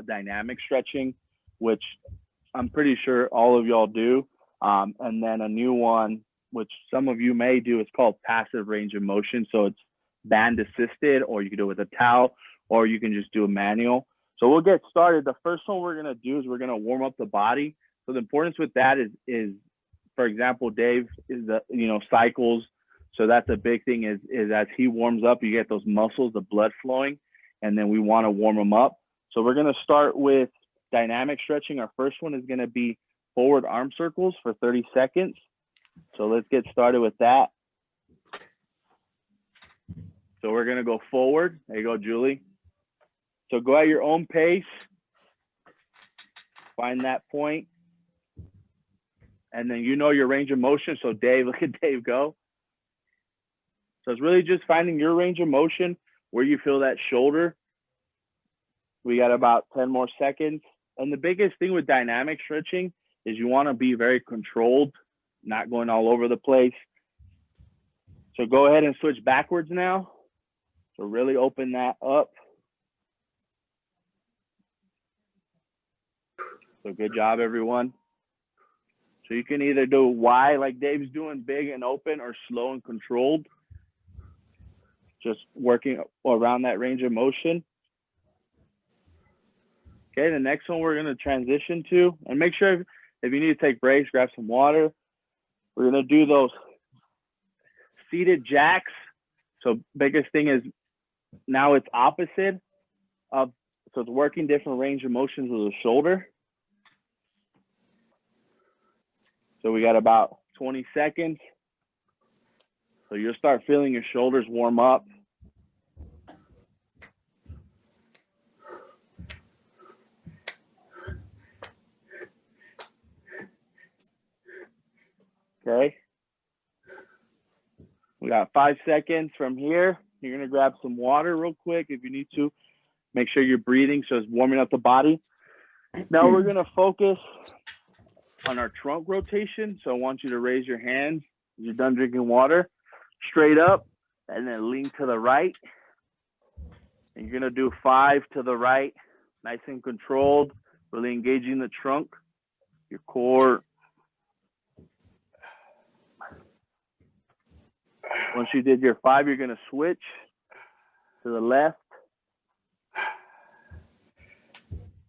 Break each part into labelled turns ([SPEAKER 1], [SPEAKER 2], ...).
[SPEAKER 1] dynamic stretching, which I'm pretty sure all of y'all do. And then a new one, which some of you may do, is called passive range of motion. So it's band assisted, or you can do it with a towel, or you can just do a manual. So we'll get started. The first one we're going to do is we're going to warm up the body. So the importance with that is for example, Dave is cycles. So that's a big thing is as he warms up, you get those muscles, the blood flowing, and then we want to warm them up. So we're going to start with dynamic stretching. Our first one is going to be forward arm circles for 30 seconds. So let's get started with that. So we're going to go forward. There you go, Julie. So go at your own pace. Find that point. And then you know your range of motion. So Dave, look at Dave go. So it's really just finding your range of motion, where you feel that shoulder. We got about 10 more seconds. And the biggest thing with dynamic stretching is you want to be very controlled, not going all over the place. So go ahead and switch backwards now. So really open that up. So good job, everyone. So you can either do Y like Dave's doing, big and open, or slow and controlled. Just working around that range of motion. Okay, the next one we're going to transition to, and make sure if you need to take breaks, grab some water. We're going to do those seated jacks. So biggest thing is now it's opposite of, so it's working different range of motions with the shoulder. So we got about 20 seconds. So you'll start feeling your shoulders warm up. Okay. We got 5 seconds from here. You're going to grab some water real quick if you need to. Make sure you're breathing, so it's warming up the body. Now we're going to focus on our trunk rotation. So I want you to raise your hands when you're done drinking water, straight up, and then lean to the right. And you're going to do 5 to the right, nice and controlled, really engaging the trunk, your core. Once you did your 5, you're going to switch to the left.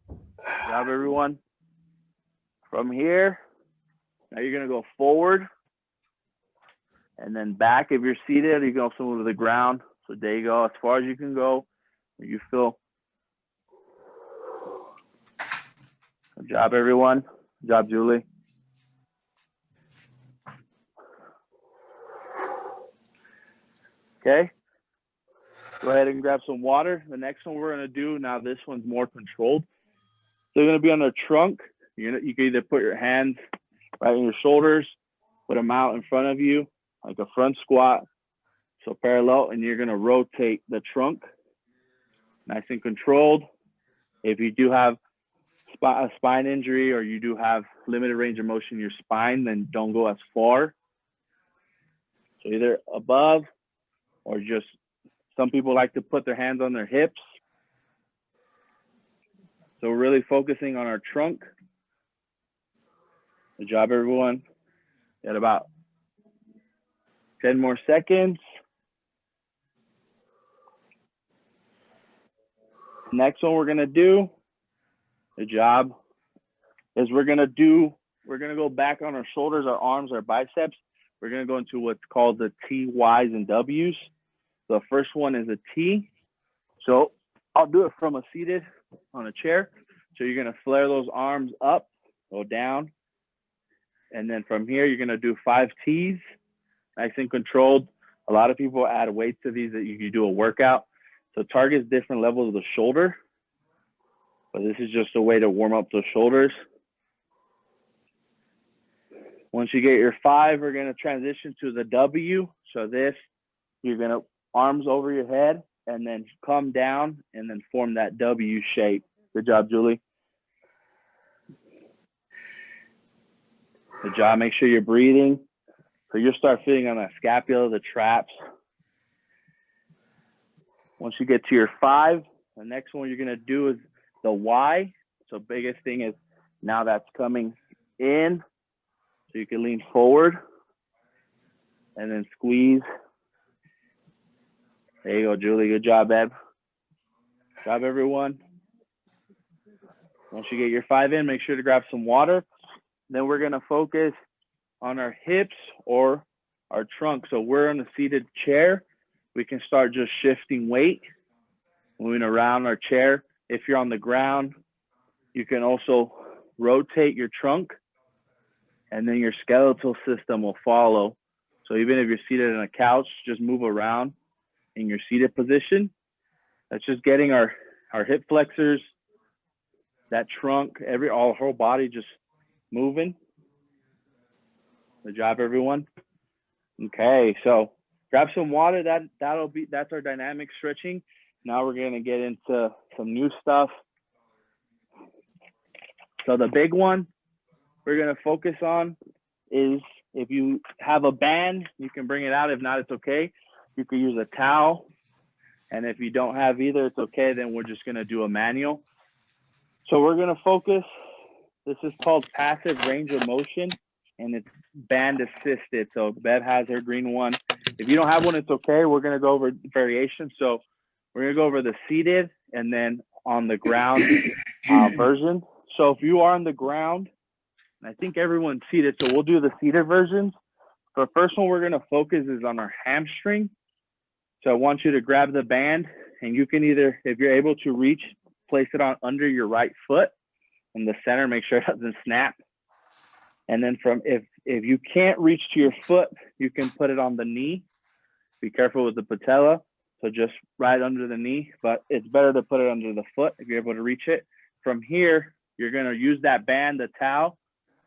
[SPEAKER 1] Good job, everyone. From here, now you're going to go forward and then back. If you're seated, you can also move to the ground. So there you go, as far as you can go. You feel. Good job, everyone. Good job, Julie. Okay. Go ahead and grab some water. The next one we're going to do, now this one's more controlled. So you're going to be on the trunk. You can either put your hands right on your shoulders, put them out in front of you, like a front squat. So parallel, and you're going to rotate the trunk. Nice and controlled. If you do have a spine injury, or you do have limited range of motion in your spine, then don't go as far. So either above, or just, some people like to put their hands on their hips. So we're really focusing on our trunk. Good job, everyone. Got about 10 more seconds. Next one we're going to do, good job, is we're going to go back on our shoulders, our arms, our biceps. We're going to go into what's called the T, Ys, and Ws. The first one is a T. So I'll do it from a seated on a chair. So you're going to flare those arms up, go down. And then from here, you're going to do 5 Ts, nice and controlled. A lot of people add weights to these that you can do a workout. So targets different levels of the shoulder. But this is just a way to warm up those shoulders. Once you get your 5, we're going to transition to the W. So this, you're going to arms over your head and then come down and then form that W shape. Good job, Julie. Good job. Make sure you're breathing. So you'll start feeling on that scapula, the traps. Once you get to your 5, the next one you're going to do is the Y. So biggest thing is now that's coming in. So you can lean forward and then squeeze. There you go, Julie. Good job, babe. Good job, everyone. Once you get your 5 in, make sure to grab some water. Then we're going to focus on our hips or our trunk. So we're in a seated chair. We can start just shifting weight, moving around our chair. If you're on the ground, you can also rotate your trunk, and then your skeletal system will follow. So even if you're seated on a couch, just move around in your seated position. That's just getting our hip flexors, that trunk, our whole body just moving. Good job, everyone. Okay, so grab some water. That's our dynamic stretching. Now we're gonna get into some new stuff. So the big one we're gonna focus on is, if you have a band, you can bring it out. If not, it's okay. You can use a towel. And if you don't have either, it's okay. Then we're just gonna do a manual. So we're gonna focus. This is called passive range of motion, and it's band assisted. So Bev has her green one. If you don't have one, it's okay. We're gonna go over variations. So we're gonna go over the seated and then on the ground version. So if you are on the ground, I think everyone's seated, so we'll do the seated versions. The first one we're gonna focus is on our hamstring. So I want you to grab the band, and you can either, if you're able to reach, place it on under your right foot in the center, make sure it doesn't snap. And then if you can't reach to your foot, you can put it on the knee. Be careful with the patella. So just right under the knee, but it's better to put it under the foot if you're able to reach it. From here, you're gonna use that band, the towel,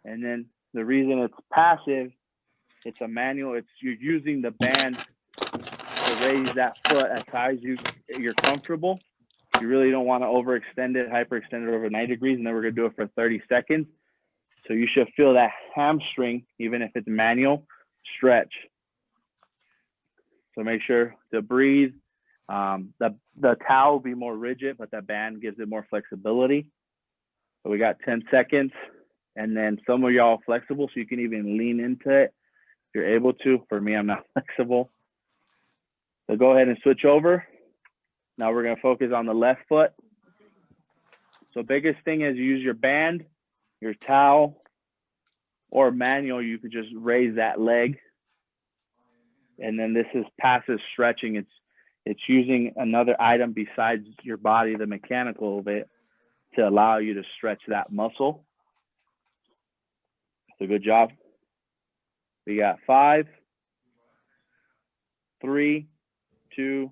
[SPEAKER 1] and then the reason it's passive, it's a manual, you're using the band to raise that foot as high as you're comfortable. You really don't want to overextend it, hyperextend it over 90 degrees, and then we're gonna do it for 30 seconds. So you should feel that hamstring, even if it's manual, stretch. So make sure to breathe. The towel will be more rigid, but the band gives it more flexibility. So we got 10 seconds, and then some of y'all flexible, so you can even lean into it if you're able to. For me, I'm not flexible. So go ahead and switch over. Now we're gonna focus on the left foot. So biggest thing is you use your band, your towel, or manual. You could just raise that leg. And then this is passive stretching. It's using another item besides your body, the mechanical of it, to allow you to stretch that muscle. So good job. We got 5, 3, 2,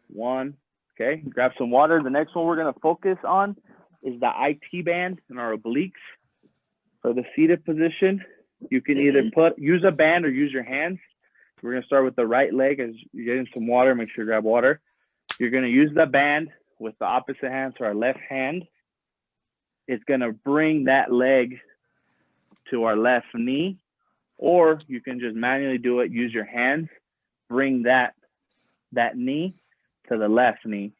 [SPEAKER 1] 1. Okay, grab some water. The next one we're gonna focus on is the IT band and our obliques. For the seated position, you can either use a band or use your hands. We're gonna start with the right leg. As you're getting some water, make sure you grab water. You're gonna use the band with the opposite hand, so our left hand. It's gonna bring that leg to our left knee, or you can just manually do it, use your hands, bring that knee to the left knee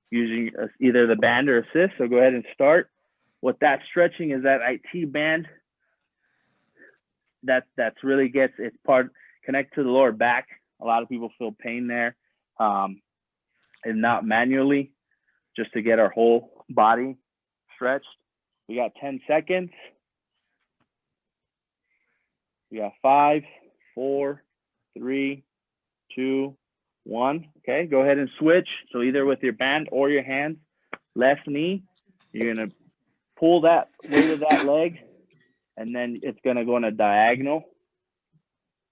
[SPEAKER 1] using either the band or assist. So go ahead and start. What that stretching is, that IT band, that's really gets, it's part, connect to the lower back. A lot of people feel pain there, and not manually, just to get our whole body stretched. We got 10 seconds. We got 5, 4, 3, 2, 1. Okay, go ahead and switch. So either with your band or your hands, left knee, you're gonna pull that weight of that leg, and then it's gonna go in a diagonal.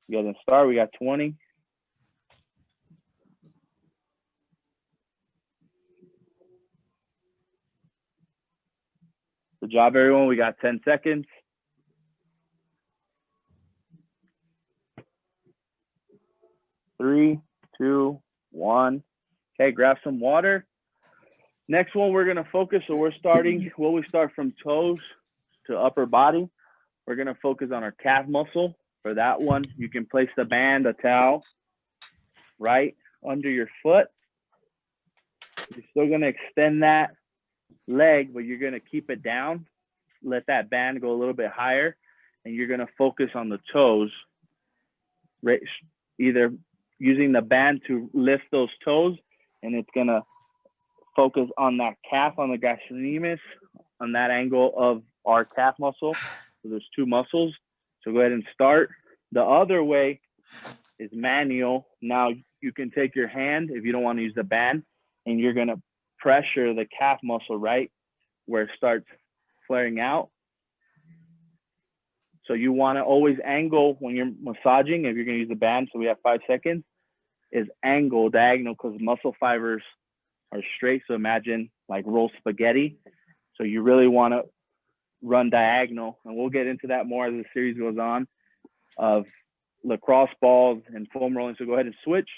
[SPEAKER 1] Go ahead and start. We got 20. Good job, everyone. We got 10 seconds. Three, 2, 1. Okay, grab some water. Next one, we're gonna focus. So we start from toes to upper body. We're gonna focus on our calf muscle. For that one, you can place the band, a towel, right under your foot. You're still gonna extend that leg, but you're gonna keep it down. Let that band go a little bit higher, and you're gonna focus on the toes, right? Either using the band to lift those toes, and it's gonna focus on that calf, on the gastrocnemius, on that angle of our calf muscle. So there's two muscles. So go ahead and start. The other way is manual. Now you can take your hand if you don't want to use the band, and you're gonna pressure the calf muscle right where it starts flaring out. So you want to always angle when you're massaging, if you're going to use the band, so we have 5 seconds, is angle diagonal, because muscle fibers are straight. So imagine like roll spaghetti. So you really want to run diagonal, and we'll get into that more as the series goes on, of lacrosse balls and foam rolling. So go ahead and switch.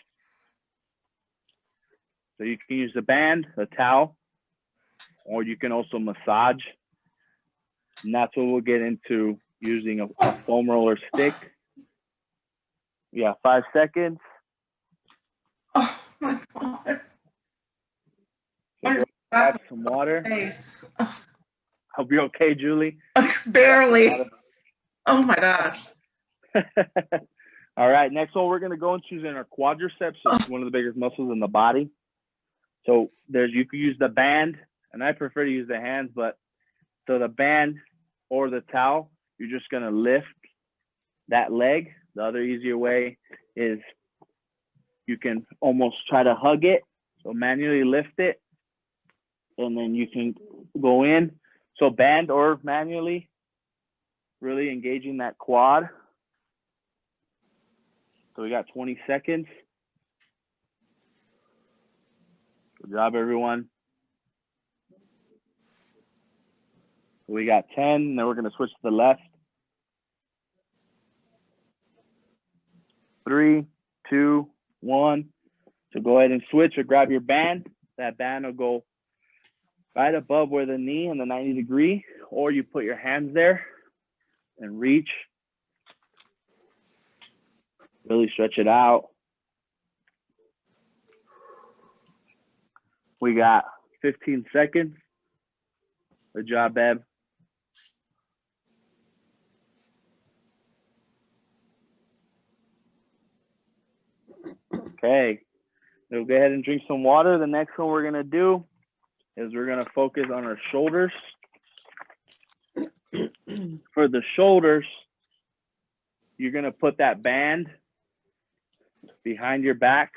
[SPEAKER 1] So you can use the band, a towel, or you can also massage. And that's what we'll get into, using a foam roller stick. Yeah, 5 seconds.
[SPEAKER 2] Oh my God.
[SPEAKER 1] So grab some water.
[SPEAKER 2] Oh.
[SPEAKER 1] Hope you're okay, Julie.
[SPEAKER 2] Barely. Oh my gosh.
[SPEAKER 1] All right, next one we're going to go into is in our quadriceps. It's one of the biggest muscles in the body. So you can use the band, and I prefer to use the hands, but so the band or the towel, you're just going to lift that leg. The other easier way is you can almost try to hug it. So manually lift it, and then you can go in. So band or manually, really engaging that quad. So we got 20 seconds. Good job, everyone. We got 10, then we're going to switch to the left. 3, 2, 1. So go ahead and switch or grab your band. That band will go right above where the knee and the 90-degree, or you put your hands there and reach. Really stretch it out. We got 15 seconds. Good job, Beb. Okay, so go ahead and drink some water. The next one we're gonna do is we're gonna focus on our shoulders. For the shoulders, you're gonna put that band behind your back,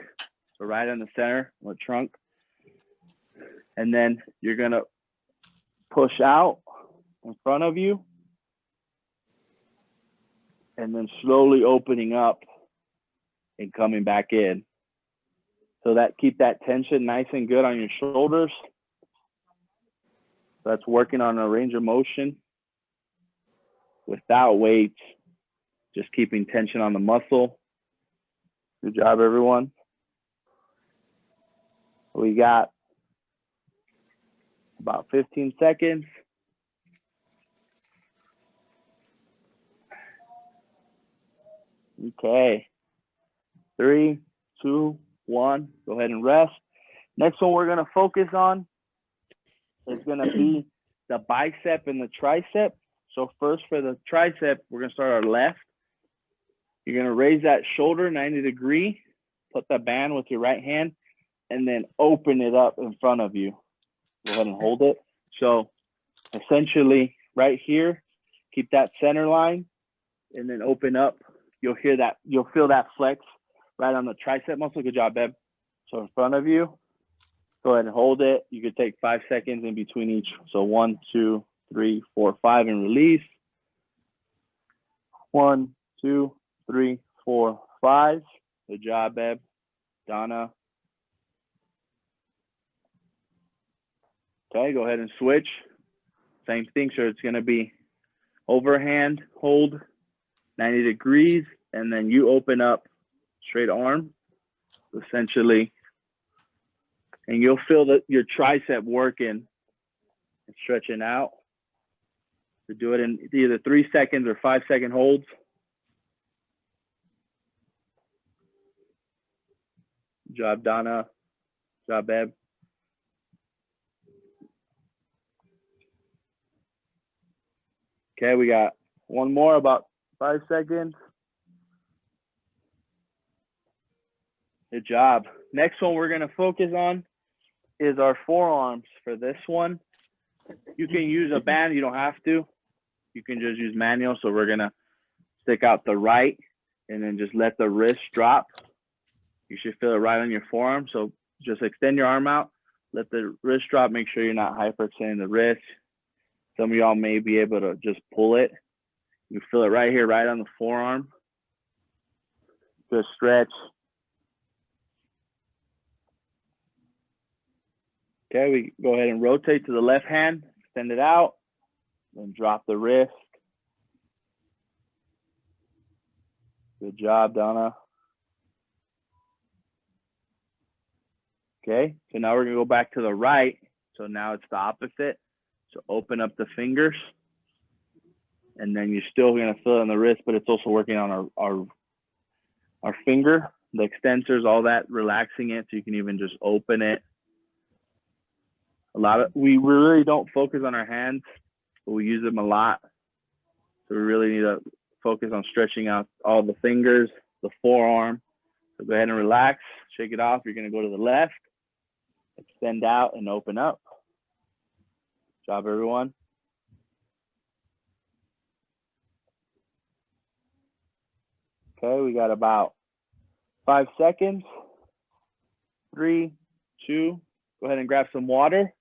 [SPEAKER 1] so right in the center, the trunk. And then you're gonna push out in front of you, and then slowly opening up and coming back in. So that keep that tension nice and good on your shoulders. That's working on a range of motion without weight, just keeping tension on the muscle. Good job, everyone. We got about 15 seconds. Okay. 3, 2, 1. Go ahead and rest. Next one we're going to focus on is going to be the bicep and the tricep. So first for the tricep, we're going to start our left. You're going to raise that shoulder 90-degree, put the band with your right hand, and then open it up in front of you. Go ahead and hold it. So essentially right here, keep that center line and then open up. You'll feel that flex right on the tricep muscle. Good job, Beb. So in front of you, go ahead and hold it. You could take 5 seconds in between each. So 1, 2, 3, 4, 5, and release. 1, 2, 3, 4, 5. Good job, Beb. Donna. Okay, go ahead and switch. Same thing, so it's gonna be overhand, hold, 90 degrees, and then you open up straight arm, essentially, and you'll feel that your tricep working and stretching out. So do it in either 3 seconds or 5 second holds. Good job, Donna. Good job, Beb. Okay, we got one more, about 5 seconds. Good job. Next one we're going to focus on is our forearms. For this one, you can use a band. You don't have to. You can just use manual. So we're going to stick out the right and then just let the wrist drop. You should feel it right on your forearm. So just extend your arm out, let the wrist drop. Make sure you're not hyperextending the wrist. Some of y'all may be able to just pull it. You feel it right here, right on the forearm. Good stretch. Okay, we go ahead and rotate to the left hand, extend it out, then drop the wrist. Good job, Donna. Okay, so now we're gonna go back to the right. So now it's the opposite. So open up the fingers, and then you're still gonna feel it on the wrist, but it's also working on our finger, the extensors, all that, relaxing it so you can even just open it. We really don't focus on our hands, but we use them a lot. So we really need to focus on stretching out all the fingers, the forearm. So go ahead and relax, shake it off. You're gonna go to the left, extend out and open up. Good job, everyone. Okay, we got about 5 seconds. 3, 2, go ahead and grab some water.